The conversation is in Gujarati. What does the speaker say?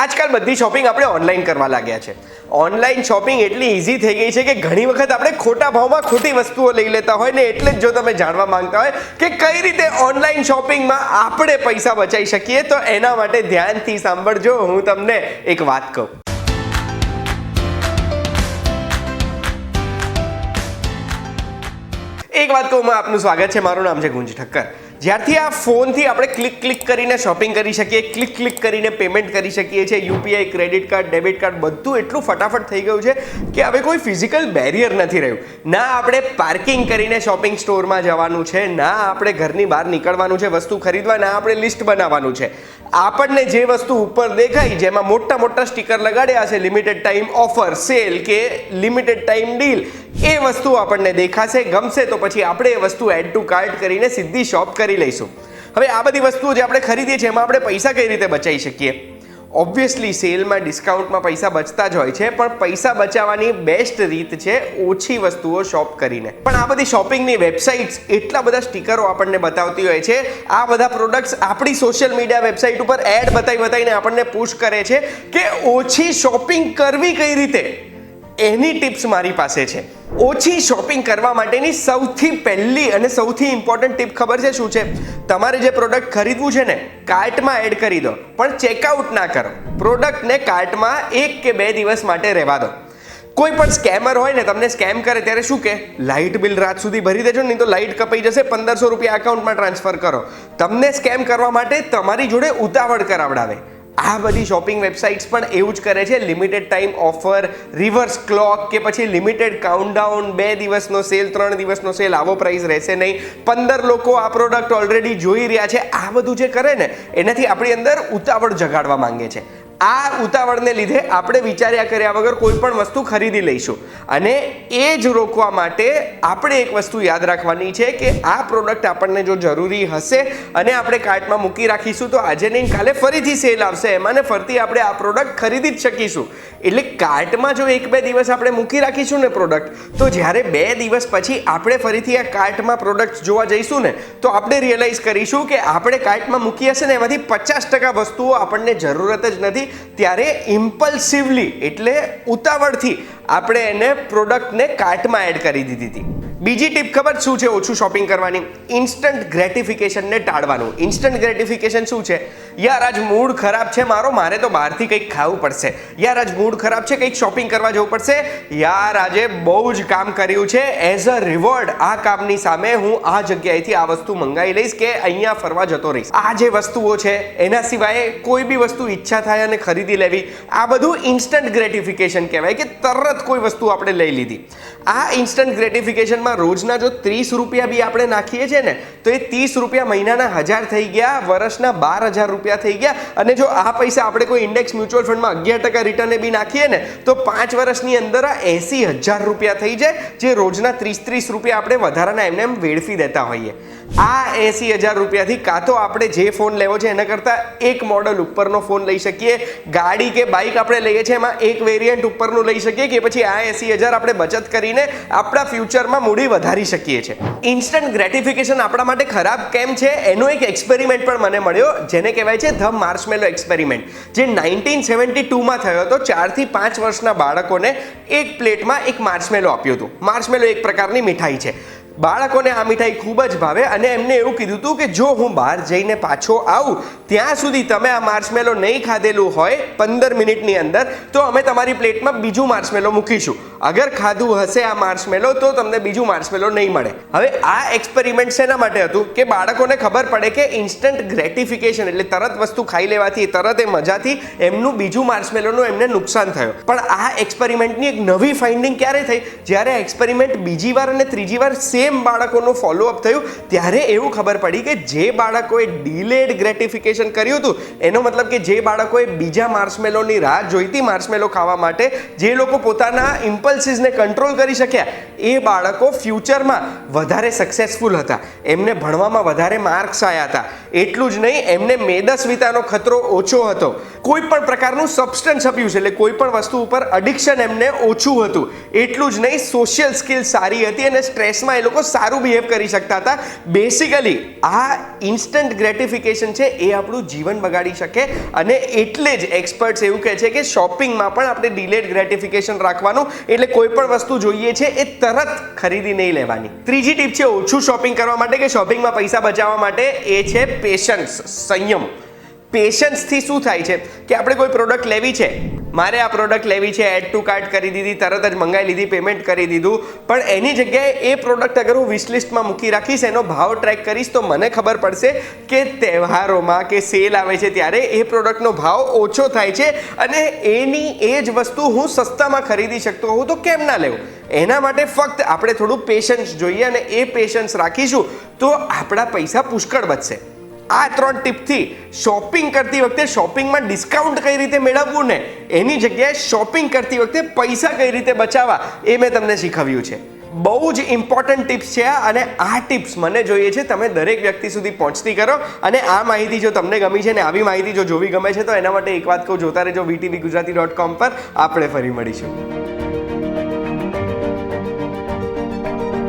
આજકાલ બધી શોપિંગ આપણે ઓનલાઈન કરવા લાગ્યા છે. ઓનલાઈન શોપિંગ એટલી ઇઝી થઈ ગઈ છે કે ઘણી વખત આપણે ખોટા ભાવમાં ખોટી વસ્તુઓ લઈ લેતા હોય ને એટલે જ જો તમે જાણવા માંગતા હોય કે કઈ રીતે ઓનલાઈન શોપિંગમાં આપણે પૈસા બચાવી શકીએ તો એના માટે ધ્યાનથી સાંભળજો. હું તમને એક વાત કહું. એક વાત કહું, આપનું સ્વાગત છે. મારું નામ છે ગુંજ ઠક્કર. જ્યારથી આ ફોનથી આપણે ક્લિક કરીને શોપિંગ કરી શકીએ, ક્લિક કરીને પેમેન્ટ કરી શકીએ છીએ, UPI, credit card, debit card બધું એટલું ફટાફટ થઈ ગયું છે કે હવે કોઈ ફિઝિકલ બેરિયર નથી રહ્યું. ના આપણે પાર્કિંગ કરીને શોપિંગ સ્ટોરમાં જવાનું છે, ના આપણે ઘરની બહાર નીકળવાનું છે વસ્તુ ખરીદવા, ના આપણે લિસ્ટ બનાવવાનું છે. આપણને જે વસ્તુ ઉપર દેખાય જેમાં મોટા મોટા સ્ટીકર લગાડ્યા છે, લિમિટેડ ટાઈમ ઓફર, સેલ કે લિમિટેડ ટાઈમ ડીલ, એ વસ્તુ આપણને દેખાશે, ગમશે તો પછી આપણે એ વસ્તુ એડ ટુ કાર્ટ કરીને સીધી શોપ કરી લઈશું. હવે આ બધી વસ્તુઓ જે આપણે ખરીદીએ છીએ એમાં આપણે પૈસા કઈ રીતે બચાવી શકીએ? ઓબ્વિયસલી સેલમાં, ડિસ્કાઉન્ટમાં પૈસા બચતા જ હોય છે, પણ પૈસા બચાવવાની બેસ્ટ રીત છે ઓછી વસ્તુઓ શોપ કરીને. પણ આ બધી શોપિંગની વેબસાઇટ્સ એટલા બધા સ્ટીકરો આપણને બતાવતી હોય છે, આ બધા પ્રોડક્ટ્સ આપણી સોશિયલ મીડિયા વેબસાઇટ ઉપર એડ બતાવીને આપણને પુશ કરે છે કે ઓછી શોપિંગ કરવી કઈ રીતે. એની ટિપ્સ મારી પાસે છે. ઓછી શોપિંગ કરવા માટેની સૌથી પહેલી અને સૌથી ઇમ્પોર્ટન્ટ ટિપ ખબર છે શું છે? તમારે જે પ્રોડક્ટ ખરીદવું છે ને, કાર્ટમાં એડ કરી દો, પણ ચેકઆઉટ ના કરો. પ્રોડક્ટને કાર્ટમાં 1 કે 2 દિવસ માટે રહેવા દો. કોઈ પણ સ્કેમર હોય ને તમને સ્કેમ કરે ત્યારે શું કે, લાઇટ બિલ રાત સુધી ભરી દેજો, નહીં તો લાઇટ કપાઈ જશે, 1500 રૂપિયા અકાઉન્ટમાં ટ્રાન્સફર કરો. તમને સ્કેમ કરવા માટે તમારી જોડે ઉતાવળ કરાવડાવે. આ બધી શોપિંગ વેબસાઇટ્સ પણ એવું જ કરે છે. Limited time offer, reverse clock કે પછી લિમિટેડ કાઉન્ટડાઉન, 2 દિવસનો સેલ, 3 દિવસનો સેલ, આવો પ્રાઇસ રહેશે નહીં, 15 લોકો આ પ્રોડક્ટ ઓલરેડી જોઈ રહ્યા છે. આ બધું જે કરે ને એનાથી આપણી અંદર ઉતાવળ જગાડવા માંગે છે. આ ઉતાવળને લીધે આપણે વિચાર્યા કર્યા વગર કોઈ પણ વસ્તુ ખરીદી લઈશું. અને એ જ રોકવા માટે આપણે એક વસ્તુ યાદ રાખવાની છે કે આ પ્રોડક્ટ આપણને જો જરૂરી હશે અને આપણે કાર્ટમાં મૂકી રાખીશું તો આજે નહીં કાલે ફરીથી સેલ આવશે, એમાં ને ફરતી આપણે આ પ્રોડક્ટ ખરીદી જ શકીશું. એટલે કાર્ટમાં જો 1-2 દિવસ આપણે મૂકી રાખીશું ને પ્રોડક્ટ, તો જ્યારે 2 દિવસ પછી આપણે ફરીથી આ કાર્ટમાં પ્રોડક્ટ જોવા જઈશું ને તો આપણે રિયલાઇઝ કરીશું કે આપણે કાર્ટમાં મૂકી હશે ને એમાંથી 50% વસ્તુઓ આપણને જરૂરત જ નથી. ત્યારે ઇમ્પલ્સિવલી એટલે ઉતાવળથી આપણે એને પ્રોડક્ટને કાર્ટમાં એડ કરી દીધી હતી. બીજી ટીપ ખબર શું છે ઓછું શોપિંગ કરવાની? ઇન્સ્ટન્ટ ગ્રેટિફિકેશનને ટાળવાનું. ઇન્સ્ટન્ટ ગ્રેટિફિકેશન શું છે? યાર આજ મૂડ ખરાબ છે મારો, મારે તો બહારથી કંઈક ખાવું પડશે. યાર આજ મૂડ ખરાબ છે, કંઈક શોપિંગ કરવા જવું પડશે. યાર આજે બહુ જ કામ કર્યું છે, એઝ અ રિવોર્ડ આ કામની સામે હું આ જગ્યાએથી આ વસ્તુ મંગાવી લઈશ કે અહીંયા ફરવા જતો રહીશ. આ જે વસ્તુઓ છે એના સિવાય કોઈ બી વસ્તુ ઈચ્છા થાય અને ખરીદી લેવી, આ બધું ઇન્સ્ટન્ટ ગ્રેટિફિકેશન કહેવાય કે તરત કોઈ વસ્તુ આપણે લઈ લીધી. આ ઇન્સ્ટન્ટ ગ્રેટિફિકેશનમાં રોજના જો 30 રૂપિયા બી આપણે નાખીએ છીએ ને તો એ 30 રૂપિયા મહિનાના 1000 થઈ ગયા, વર્ષના 12000 રૂપિયા થઈ ગયા. અને જો આ પૈસા આપણે કોઈ ઇન્ડેક્સ મ્યુચ્યુઅલ ફંડમાં 11% રિટર્ને બી નાખીએ ને તો 5 વર્ષની અંદર આ 80,000 રૂપિયા થઈ જાય, જે રોજના 30 રૂપિયા આપણે વધારાના એમ વેડફી દેતા હોઈએ. આ 80,000 રૂપિયાથી કાં તો આપણે જે ફોન લેવો છે એના કરતાં એક મોડલ ઉપરનો ફોન લઈ શકીએ, ગાડી કે બાઇક આપણે લઈએ છીએ એમાં એક વેરિયન્ટ ઉપરનું લઈ શકીએ, કે પછી આ 80,000 આપણે બચત કરીને આપણા ફ્યુચરમાં મૂડી વધારી શકીએ છીએ. ઇન્સ્ટન્ટ ગ્રેટિફિકેશન આપણા માટે ખરાબ કેમ છે એનો એક એક્સપેરિમેન્ટ પણ મને મળ્યો, જેને કહેવાય છે ધ માર્શમેલો એક્સપેરિમેન્ટ, જે 1972માં થયો હતો. 4 થી 5 વર્ષના બાળકોને એક પ્લેટમાં એક માર્શમેલો આપ્યું હતું. માર્શમેલો એક પ્રકારની મીઠાઈ છે. બાળકોને આ મીઠાઈ ખૂબ જ ભાવે અને એમને એવું કીધું હતું કે જો હું બહાર જઈને પાછો આવું ત્યાં સુધી તમે આ માર્શમેલો નહીં ખાધેલું હોય 15 મિનિટની અંદર તો અમે તમારી પ્લેટમાં બીજું માર્શમેલો મૂકીશું. અગર ખાધું હશે આ માર્શમેલો તો તમને બીજું માર્શમેલો નહીં મળે. હવે આ એક્સપેરિમેન્ટ શેના માટે હતું કે બાળકોને ખબર પડે કે ઇન્સ્ટન્ટ ગ્રેટિફિકેશન એટલે તરત વસ્તુ ખાઈ લેવાથી, તરત એ મજાથી એમનું બીજું માર્શમેલોનું એમને નુકસાન થયું. પણ આ એક્સપેરિમેન્ટની એક નવી ફાઇન્ડિંગ ક્યારે થઈ? જ્યારે એક્સપેરિમેન્ટ બીજી વાર અને ત્રીજી વાર બાળકોનું ફોલોઅપ થયું ત્યારે એવું ખબર પડી કે જે બાળકોએ ડિલેડ ગ્રેટિફિકેશન કર્યું હતું, એનો મતલબ કે જે બાળકોએ બીજા માર્શમેલોની રાહ જોઈતી માર્શમેલો ખાવા માટે, જે લોકો પોતાના ઇમ્પલ્સિસને કંટ્રોલ કરી શક્યા, એ બાળકો ફ્યુચરમાં વધારે સક્સેસફુલ હતા. એમને ભણવામાં વધારે માર્ક્સ આવ્યા હતા. એટલું જ નહીં, એમને મેદસ્વીતાનો ખતરો ઓછો હતો. કોઈ પણ પ્રકારનું સબસ્ટન્સ અબ્યુઝ એટલે કોઈ પણ વસ્તુ ઉપર એડિક્શન એમને ઓછું હતું. એટલું જ નહીં, સોશિયલ સ્કિલ સારી હતી અને સ્ટ્રેસમાં એ લોકો લોકો સારું બિહેવ કરી શકતા હતા. બેસિકલી આ ઇન્સ્ટન્ટ ગ્રેટિફિકેશન છે એ આપણું જીવન બગાડી શકે, અને એટલે જ એક્સપર્ટ્સ એવું કહે છે કે શોપિંગમાં પણ આપણે ડિલેડ ગ્રેટિફિકેશન રાખવાનું. એટલે કોઈ પણ વસ્તુ જોઈએ છે એ તરત ખરીદી નહીં લેવાની. ત્રીજી ટીપ છે ઓછું શોપિંગ કરવા માટે કે શોપિંગમાં પૈસા બચાવવા માટે, એ છે પેશન્સ, સંયમ. પેશન્સથી શું થાય છે કે આપણે કોઈ પ્રોડક્ટ લેવી છે, મારે આ પ્રોડક્ટ લેવી છે, એડ ટુ કાર્ટ કરી દીધી, તરત જ મંગાવી લીધી, પેમેન્ટ કરી દીધું, પણ એની જગ્યાએ એ પ્રોડક્ટ અગર હું વિશલિસ્ટમાં મૂકી રાખીશ, એનો ભાવ ટ્રેક કરીશ, તો મને ખબર પડશે કે તહેવારોમાં કે સેલ આવે છે ત્યારે એ પ્રોડક્ટનો ભાવ ઓછો થાય છે, અને એની એ જ વસ્તુ હું સસ્તામાં ખરીદી શકતો હોઉં તો કેમ ના લેવું. એના માટે ફક્ત આપણે થોડું પેશન્સ જોઈએ, અને એ પેશન્સ રાખીશું તો આપણા પૈસા પુષ્કળ બચશે. આ 3 ટીપથી શોપિંગ કરતી વખતે શોપિંગમાં ડિસ્કાઉન્ટ કઈ રીતે મેળવવું ને એની જગ્યાએ શોપિંગ કરતી વખતે પૈસા કઈ રીતે બચાવવા એ મેં તમને શીખવ્યું છે. બહુ જ ઇમ્પોર્ટન્ટ ટિપ્સ છે, અને આ ટિપ્સ મને જોઈએ છે તમે દરેક વ્યક્તિ સુધી પહોંચતી કરો. અને આ માહિતી જો તમને ગમી છે ને આવી માહિતી જો જોવી ગમે છે તો એના માટે એક વાત કહું, જોતા રહેજો VTVGujarati.com પર. આપણે ફરી મળીશું.